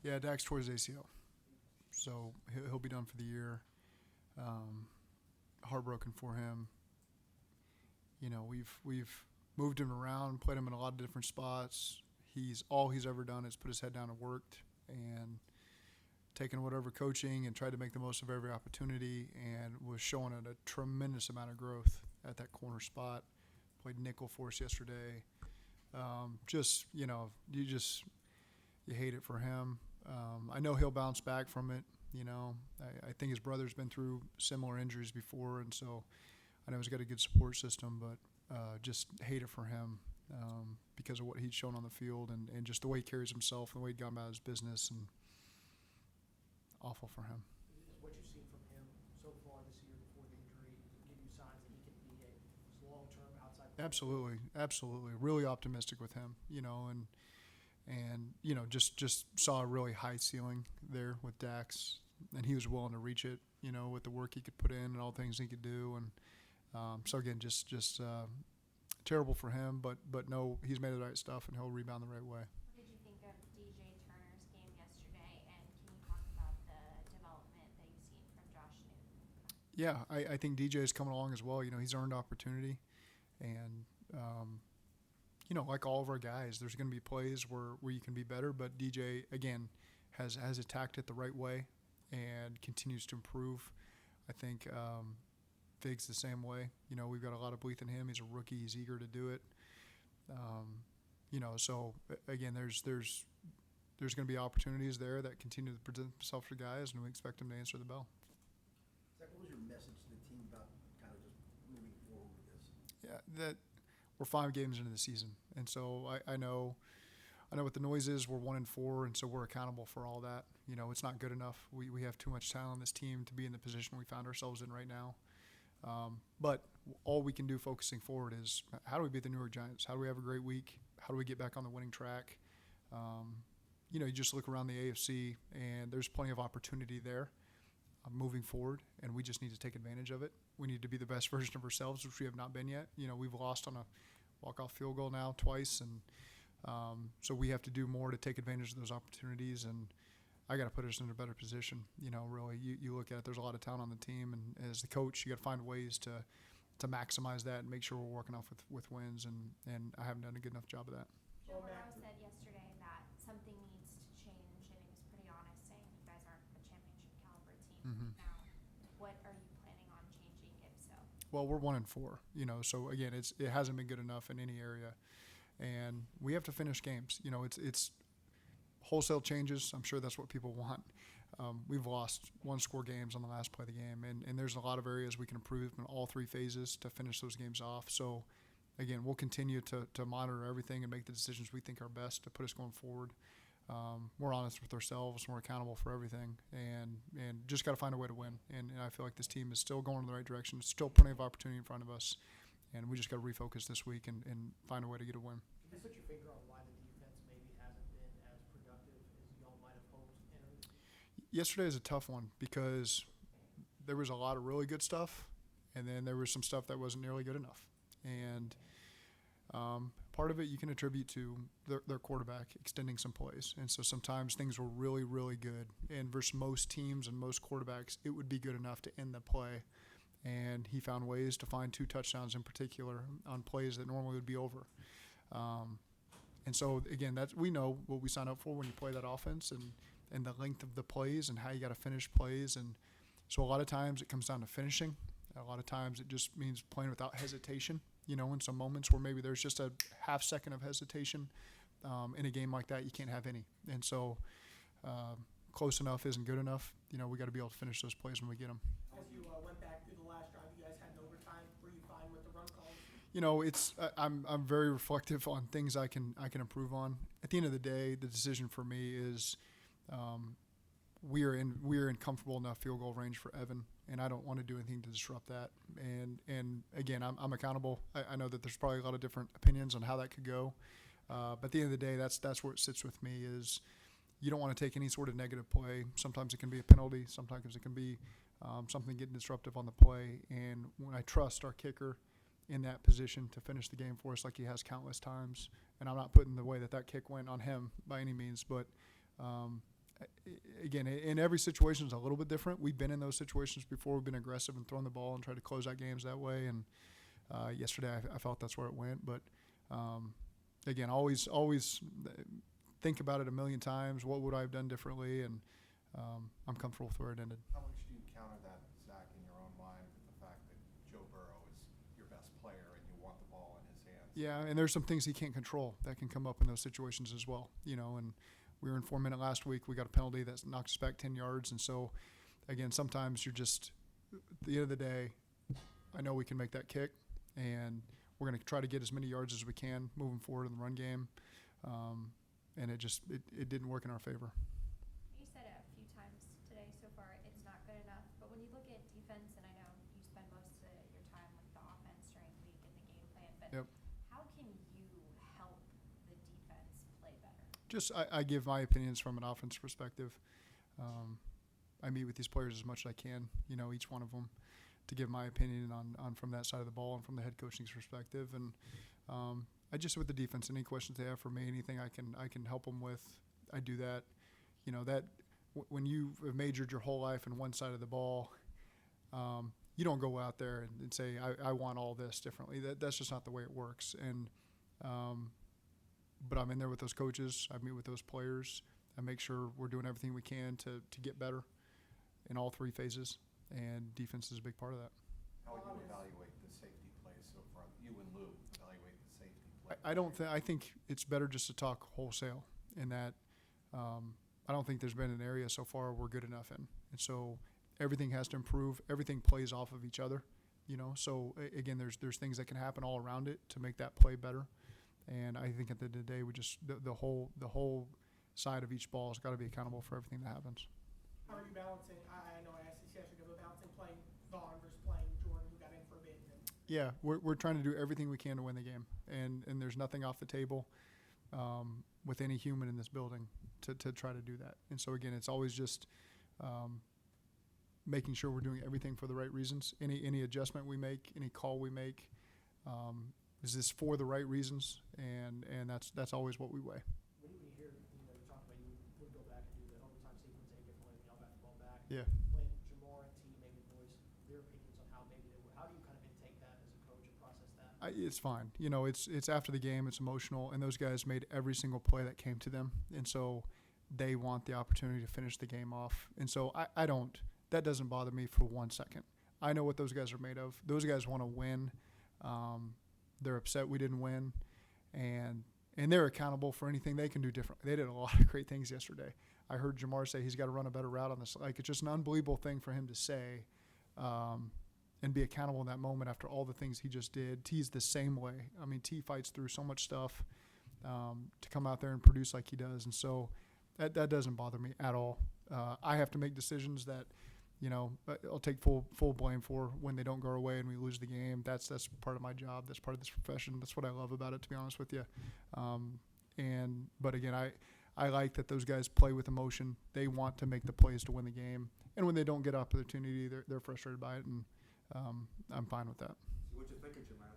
Yeah, Dax tore his ACL, so he'll be done for the year. Heartbroken for him. We've moved him around, played him in a lot of different spots. He's ever done is put his head down and worked, and taken whatever coaching and tried to make the most of every opportunity, and was showing a tremendous amount of growth at that corner spot. Played nickel for us yesterday. You hate it for him. I know he'll bounce back from it. I think his brother's been through similar injuries before, and so I know he's got a good support system, but just hate it for him because of what he's shown on the field and just the way he carries himself and the way he'd gone about his business, and awful for him. Is what you've seen from him so far this year before the injury give you signs that he can be a long-term outside player? Absolutely. Really optimistic with him, and just saw a really high ceiling there with Dax, and he was willing to reach it, with the work he could put in and all the things he could do, and so again, just terrible for him, but no, he's made the right stuff and he'll rebound the right way. What did you think of DJ Turner's game yesterday, and can you talk about the development that you've seen from Josh Newton? Yeah, I think DJ is coming along as well. He's earned opportunity, and like all of our guys, there's going to be plays where you can be better, but DJ again has attacked it the right way and continues to improve. I think Fig's the same way. We've got a lot of belief in him. He's a rookie. He's eager to do it. So again, there's going to be opportunities there that continue to present themselves for guys, and we expect them to answer the bell. Zach, what was your message to the team about kind of just moving forward with this? Yeah, that we're 5 games into the season, and so I know what the noise is. We're 1-4, and so we're accountable for all that. It's not good enough. We have too much talent on this team to be in the position we found ourselves in right now. But all we can do focusing forward is how do we beat the New York Giants? How do we have a great week? How do we get back on the winning track? You just look around the AFC, and there's plenty of opportunity there moving forward, and we just need to take advantage of it. We need to be the best version of ourselves, which we have not been yet. We've lost on a walk-off field goal now twice, and so we have to do more to take advantage of those opportunities, and I got to put us in a better position. Really, you look at it, there's a lot of talent on the team, and as the coach, you got to find ways to maximize that and make sure we're working off with wins, and I haven't done a good enough job of that. Joe Burrow said yesterday that something needs to change, and he was pretty honest, saying you guys aren't a championship caliber team now. What are you planning on changing, if so? Well, we're 1-4, so again, it hasn't been good enough in any area, and we have to finish games. It's wholesale changes. I'm sure that's what people want. We've lost 1-score games on the last play of the game, and there's a lot of areas we can improve in all 3 phases to finish those games off. So, again, we'll continue to monitor everything and make the decisions we think are best to put us going forward. We're honest with ourselves. We're accountable for everything, and just got to find a way to win. And I feel like this team is still going in the right direction. There's still plenty of opportunity in front of us, and we just got to refocus this week and find a way to get a win. Can you put your finger on why the defense maybe hasn't been as productive as y'all might have hoped entering the season? Yesterday is a tough one because there was a lot of really good stuff, and then there was some stuff that wasn't nearly good enough. And part of it you can attribute to their quarterback extending some plays. And so sometimes things were really, really good. And versus most teams and most quarterbacks, it would be good enough to end the play. And he found ways to find 2 touchdowns in particular on plays that normally would be over. And so, again, we know what we sign up for when you play that offense and the length of the plays and how you got to finish plays. And so a lot of times it comes down to finishing. A lot of times it just means playing without hesitation. In some moments where maybe there's just a half second of hesitation in a game like that, you can't have any. And so close enough isn't good enough. We got to be able to finish those plays when we get them. As you went back through the last drive, you guys had an overtime. Were you fine with the run calls? I'm very reflective on things I can improve on. At the end of the day, the decision for me is we are in comfortable enough field goal range for Evan, and I don't want to do anything to disrupt that. And again, I'm accountable. I know that there's probably a lot of different opinions on how that could go, but at the end of the day, that's where it sits with me is you don't want to take any sort of negative play. Sometimes it can be a penalty. Sometimes it can be something getting disruptive on the play. And when I trust our kicker in that position to finish the game for us like he has countless times, and I'm not putting the way that kick went on him by any means, but again, in every situation is a little bit different. We've been in those situations before. We've been aggressive and thrown the ball and tried to close out games that way. And yesterday, I felt that's where it went. But again, always think about it a million times. What would I have done differently? And I'm comfortable with where it ended. How much do you counter that, Zach, in your own mind with the fact that Joe Burrow is your best player and you want the ball in his hands? Yeah, and there's some things he can't control that can come up in those situations as well. And we were in 4-minute last week. We got a penalty that knocked us back 10 yards. And so, again, sometimes you're just, at the end of the day, I know we can make that kick, and we're going to try to get as many yards as we can moving forward in the run game. And it didn't work in our favor. You said it a few times today so far, it's not good enough. But when you look at defense, and I know you spend most of your time with the offense during the week and the game plan, but Yep. how can you help the defense play better? Just I give my opinions from an offense perspective. I meet with these players as much as I can, each one of them, to give my opinion on from that side of the ball and from the head coaching's perspective. And I just with the defense, any questions they have for me, anything I can help them with, I do that. When you've majored your whole life in one side of the ball, you don't go out there and say I want all this differently. That's just not the way it works. And but I'm in there with those coaches. I meet with those players. I make sure we're doing everything we can to get better in all three phases, and defense is a big part of that. How would you evaluate the safety plays so far? You and Lou evaluate the safety plays. I think it's better just to talk wholesale in that I don't think there's been an area so far we're good enough in. And so everything has to improve. Everything plays off of each other, So again, there's things that can happen all around it to make that play better. And I think at the end of the day, we just the whole side of each ball has got to be accountable for everything that happens. How are you balancing, I know I asked this yesterday, but balancing playing Vaughn versus playing Jordan, who got in for a bit? Yeah, we're trying to do everything we can to win the game, and there's nothing off the table with any human in this building to try to do that. And so again, it's always just making sure we're doing everything for the right reasons. Any adjustment we make, any call we make, is this for the right reasons? And that's always what we weigh. When you hear, you're talking about you would go back and do the overtime sequence any differently when y'all got the ball back. Yeah. When Jamar and T maybe voice their opinions on how maybe they were, how do you kind of intake that as a coach and process that? It's fine. It's after the game. It's emotional, and those guys made every single play that came to them, and so they want the opportunity to finish the game off. And so I don't. That doesn't bother me for 1 second. I know what those guys are made of. Those guys want to win. They're upset we didn't win, and they're accountable for anything they can do differently. They did a lot of great things yesterday. I heard Jamar say he's got to run a better route on this. Like, it's just an unbelievable thing for him to say and be accountable in that moment after all the things he just did. T's the same way. I mean, T fights through so much stuff to come out there and produce like he does, and so that doesn't bother me at all. I have to make decisions that I'll take full blame for when they don't go our way and we lose the game. That's part of my job. That's part of this profession. That's what I love about it, to be honest with you. But again, I like that those guys play with emotion. They want to make the plays to win the game. And when they don't get opportunity, they're frustrated by it, and I'm fine with that. So what'd you think of Jamal?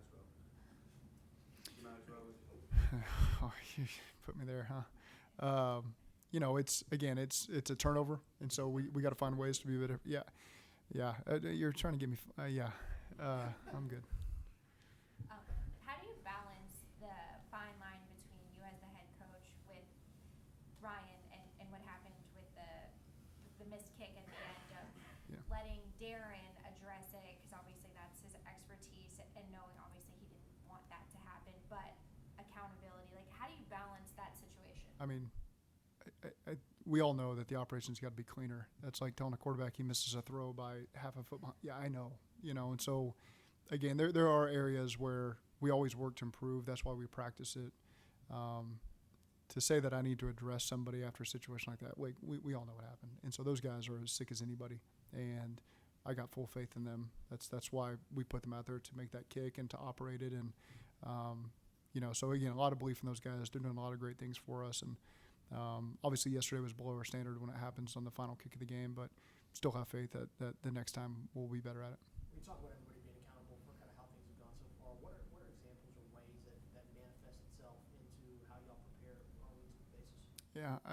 Oh, you put me there, huh? It's a turnover, and so we got to find ways to be better. Yeah. You're trying to get me. I'm good. How do you balance the fine line between you as the head coach with Ryan and what happened with the missed kick at the end of letting Darren address it, because obviously that's his expertise, and knowing obviously he didn't want that to happen, but accountability. Like, how do you balance that situation? I mean, we all know that the operation's got to be cleaner. That's like telling a quarterback he misses a throw by half a foot behind. Yeah, I know. And so, again, there are areas where we always work to improve. That's why we practice it. To say that I need to address somebody after a situation like that, we all know what happened. And so those guys are as sick as anybody, and I got full faith in them. That's why we put them out there to make that kick and to operate it. And so again, a lot of belief in those guys. They're doing a lot of great things for us, and obviously yesterday was below our standard when it happens on the final kick of the game, but still have faith that the next time we'll be better at it. When you talk about everybody being accountable for kind of how things have gone so far, what are examples or ways that manifest itself into how y'all prepare on a weekly basis? Yeah,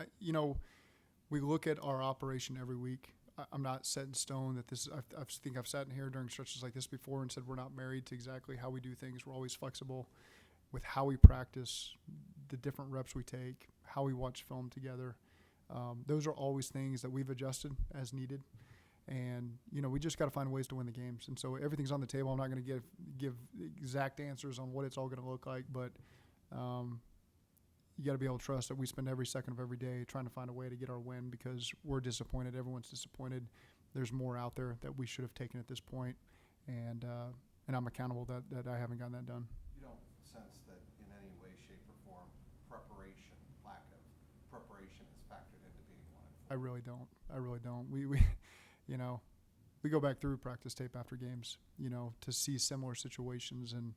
we look at our operation every week. I'm not set in stone that this. I think I've sat in here during stretches like this before and said we're not married to exactly how we do things. We're always flexible with how we practice, the different reps we take, how we watch film together. Those are always things that we've adjusted as needed. And, we just got to find ways to win the games. And so everything's on the table. I'm not going to give exact answers on what it's all going to look like, but you got to be able to trust that we spend every second of every day trying to find a way to get our win because we're disappointed. Everyone's disappointed. There's more out there that we should have taken at this point, and I'm accountable that I haven't gotten that done. You don't sense that in any way, shape, or form, lack of preparation is factored into being 1-4? I really don't. We go back through practice tape after games, to see similar situations and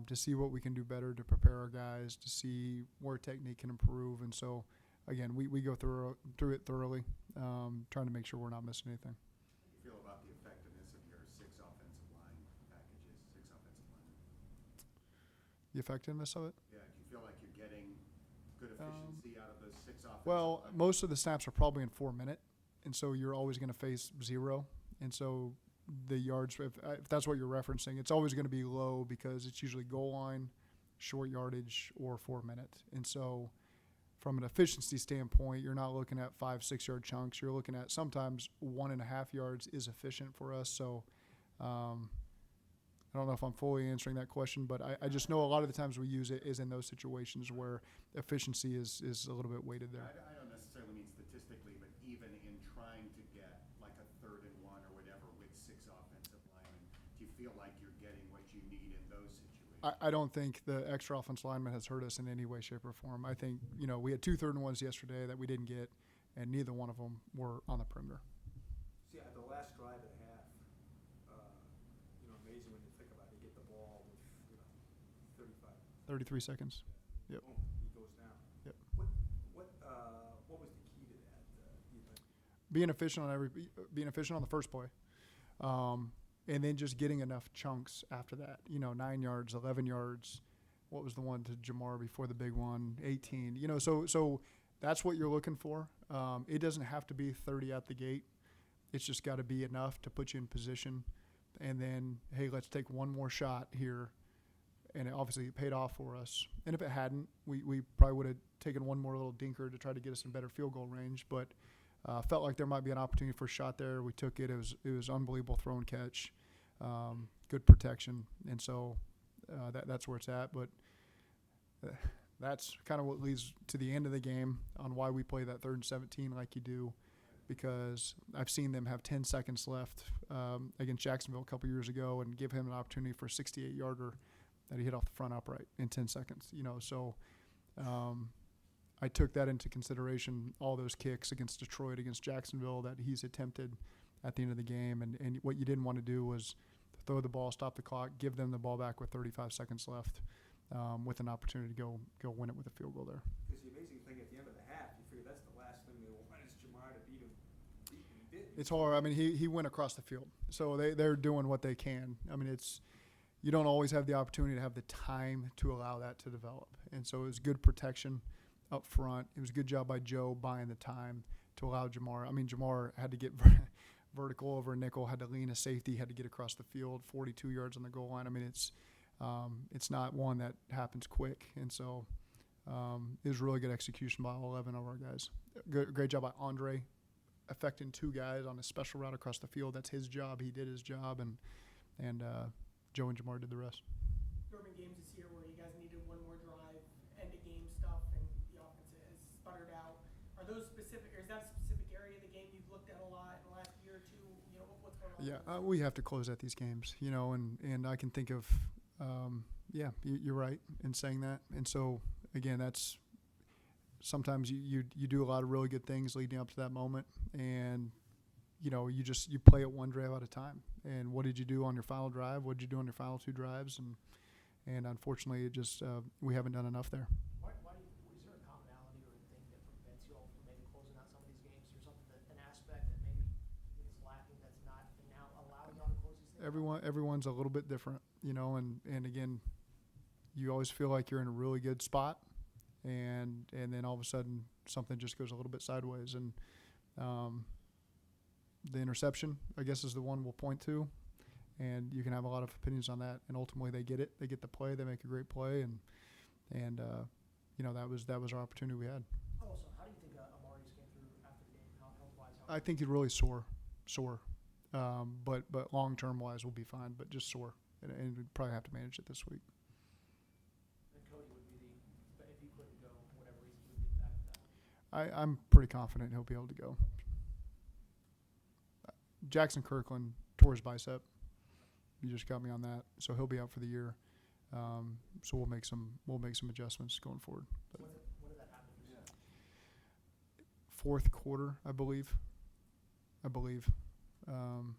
to see what we can do better to prepare our guys, to see where technique can improve. And so, again, we go through it thoroughly, trying to make sure we're not missing anything. How do you feel about the effectiveness of your 6 offensive line packages, 6 offensive linemen? The effectiveness of it? Yeah, do you feel like you're getting good efficiency out of those 6 offensive Well, linemen? most of the snaps are probably in 4 minute, and so you're always going to face 0. And so the yards, if that's what you're referencing, it's always going to be low because it's usually goal line, short yardage, or 4 minute. And so from an efficiency standpoint, you're not looking at 5-6 yard chunks. You're looking at sometimes 1.5 yards is efficient for us. So I don't know if I'm fully answering that question, but I just know a lot of the times we use it is in those situations where efficiency is a little bit weighted there. I don't necessarily mean statistically, but even in trying to get like a 3rd and 1 or whatever with 6 offensive linemen, do you feel like you're getting what you need in those situations? I don't think the extra offensive lineman has hurt us in any way, shape, or form. I think, we had 2 3rd and 1s yesterday that we didn't get, and neither one of them were on the perimeter. See, at the last drive at half, amazing when you think about it. You get the ball with, 33 seconds. Yep. boom, he goes down. Yep. What was the key to that? Do you think? Being efficient on the first play, and then just getting enough chunks after that. 9 yards, 11 yards. What was the one to Jamar before the big one? 18. So that's what you're looking for. It doesn't have to be 30 at the gate. It's just got to be enough to put you in position. And then, hey, let's take one more shot here. And it obviously paid off for us. And if it hadn't, we probably would have taken one more little dinker to try to get us in better field goal range. But felt like there might be an opportunity for a shot there. We took it. It was unbelievable throw and catch, good protection. And so that's where it's at. But that's kind of what leads to the end of the game on why we play that 3rd and 17 like you do. Because I've seen them have 10 seconds left against Jacksonville a couple years ago and give him an opportunity for a 68-yarder that he hit off the front upright in 10 seconds. So I took that into consideration, all those kicks against Detroit, against Jacksonville that he's attempted at the end of the game. And what you didn't want to do was throw the ball, stop the clock, give them the ball back with 35 seconds left with an opportunity to go win it with a field goal there. Because the amazing thing at the end of the half, you figure that's the last thing they want is Jamar to beat him. He did. It's hard. I mean, he went across the field. So they're doing what they can. I mean, you don't always have the opportunity to have the time to allow that to develop. And so it was good protection up front. It was a good job by Joe buying the time to allow Jamar. I mean, Jamar had to get vertical over a nickel, had to lean a safety, had to get across the field, 42 yards on the goal line. I mean, it's not one that happens quick. And so it was really good execution by all 11 of our guys. Great job by Andre, affecting 2 guys on a special route across the field. That's his job. He did his job, and Joe and Jamar did the rest. There have been games this year where you guys needed one more drive, end of game stuff, and the offense has sputtered out. Is that a specific area of the game you've looked at a lot in the last year or two? What's going on? Yeah, we have to close out these games, and I can think of, you're right in saying that. And so, again, that's sometimes you do a lot of really good things leading up to that moment, and you play it one drive at a time. And what did you do on your final drive? What did you do on your final 2 drives? And unfortunately, it just we haven't done enough there. Is there a commonality or a thing that prevents you all from maybe closing out some of these games? Or something an aspect that maybe is lacking that's not now allowing y'all to close these things? Everyone's a little bit different, and again, you always feel like you're in a really good spot, and then all of a sudden something just goes a little bit sideways. And the interception, I guess, is the one we'll point to, and you can have a lot of opinions on that. And ultimately, they get it. They get the play. They make a great play, and that was our opportunity we had. Also, how do you think Amari's came through after the game? Health-wise, I think he's really sore. But long-term wise, we'll be fine. But just sore, and we'd probably have to manage it this week. And Cody would be if he couldn't go for whatever reason, he would be back with that. I'm pretty confident he'll be able to go. Jackson Kirkland tore his bicep. You just got me on that, so he'll be out for the year. So we'll make some adjustments going forward. But When did that happen? fourth quarter, I believe. I'm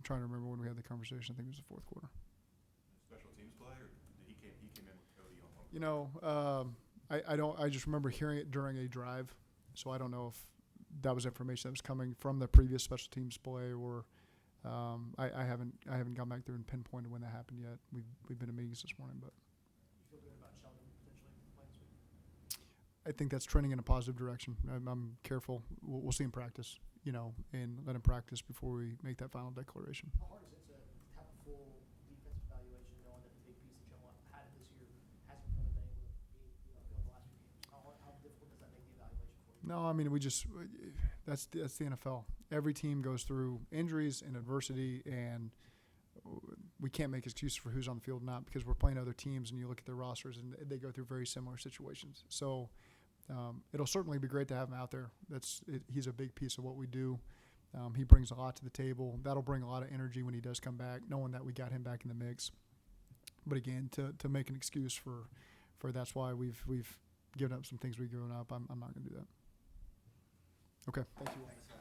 trying to remember when we had the conversation. I think it was the fourth quarter. Special teams play, or he came in with Cody on one? I just remember hearing it during a drive, so I don't know if that was information that was coming from the previous special teams play, or I haven't gone back there and pinpointed when that happened yet. We've been in meetings this morning, but You feel good about Sheldon potentially playing this week? I think that's trending in a positive direction. I'm careful. We'll see him practice, and let him practice before we make that final declaration. How hard is it to have a full defensive evaluation, knowing that the big piece that y'all had this year hasn't really been able to be field the last few games? How difficult does that make the evaluation for you? No, I mean that's the NFL. Every team goes through injuries and adversity, and we can't make excuses for who's on the field or not, because we're playing other teams, and you look at their rosters and they go through very similar situations. So it'll certainly be great to have him out there. He's a big piece of what we do. He brings a lot to the table. That'll bring a lot of energy when he does come back, knowing that we got him back in the mix. But again, to make an excuse for that's why we've given up some things we've given up, I'm not going to do that. Okay, thank you. Thanks, guys.